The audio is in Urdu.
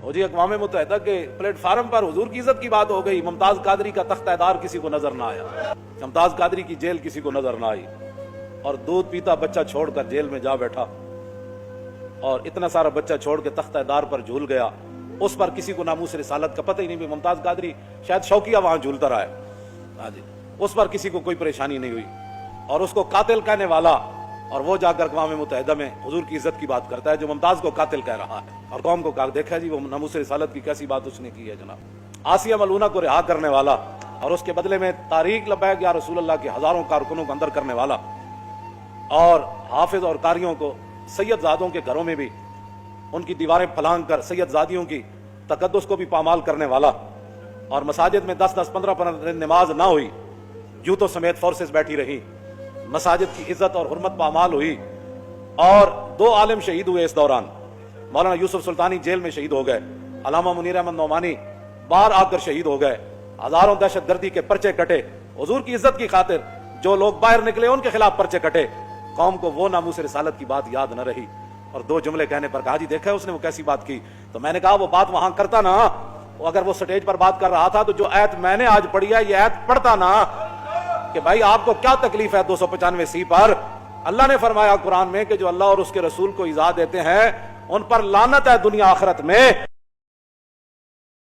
وہ جی اقوام متحدہ کے پلیٹ فارم پر حضور کی عزت کی بات ہو گئی، ممتاز قادری کا تختہ دار کسی کو نظر نہ آیا، ممتاز قادری کی جیل کسی کو نظر نہ آئی، اور دودھ پیتا بچہ چھوڑ کر جیل میں جا بیٹھا، اور اتنا سارا بچہ چھوڑ کے تختہ دار پر جھول گیا، اس پر کسی کو ناموس رسالت کا پتہ ہی نہیں بھی ممتاز قادری شاید شوقیہ وہاں جھولتا رہا ہے، ہاں جی، اس پر کسی کو کوئی پریشانی نہیں ہوئی، اور اس کو قاتل کہنے والا، اور وہ جا کر اقوام متحدہ میں حضور کی عزت کی بات کرتا ہے جو ممتاز کو قاتل کہہ رہا ہے، اور قوم کو کہا دیکھا جی وہ ناموس رسالت کی کیسی بات اس نے کی ہے جناب۔ آسیہ ملونہ کو رہا کرنے والا اور اس کے بدلے میں تاریخ لبیک یا رسول اللہ کے ہزاروں کارکنوں کو اندر کرنے والا، اور حافظ اور قاریوں کو سید زادوں کے گھروں میں بھی ان کی دیواریں پھلانگ کر سید زادیوں کی تقدس کو بھی پامال کرنے والا، اور مساجد میں 10-10 15-15 دن نماز نہ ہوئی، جوتوں سمیت فورسز بیٹھی رہی، مساجد کی عزت اور حرمت پامال ہوئی، اور 2 عالم شہید ہوئے اس دوران، مولانا یوسف سلطانی جیل میں شہید ہو گئے، علامہ منیر احمد نعمانی باہر آ کر شہید ہو گئے، ہزاروں دہشت گردی کے پرچے کٹے، حضور کی عزت کی خاطر جو لوگ باہر نکلے ان کے خلاف پرچے کٹے، قوم کو وہ ناموس رسالت کی بات یاد نہ رہی، اور 2 جملے کہنے پر کہا جی دیکھا اس نے وہ کیسی بات کی، تو میں نے کہا وہ بات وہاں کرتا نا، اگر وہ سٹیج پر بات کر رہا تھا تو جو آیت میں نے آج پڑھی ہے یہ آیت پڑھتا نا، کہ بھائی آپ کو کیا تکلیف ہے 295 پر، اللہ نے فرمایا قرآن میں کہ جو اللہ اور اس کے رسول کو ایذا دیتے ہیں ان پر لعنت ہے دنیا آخرت میں۔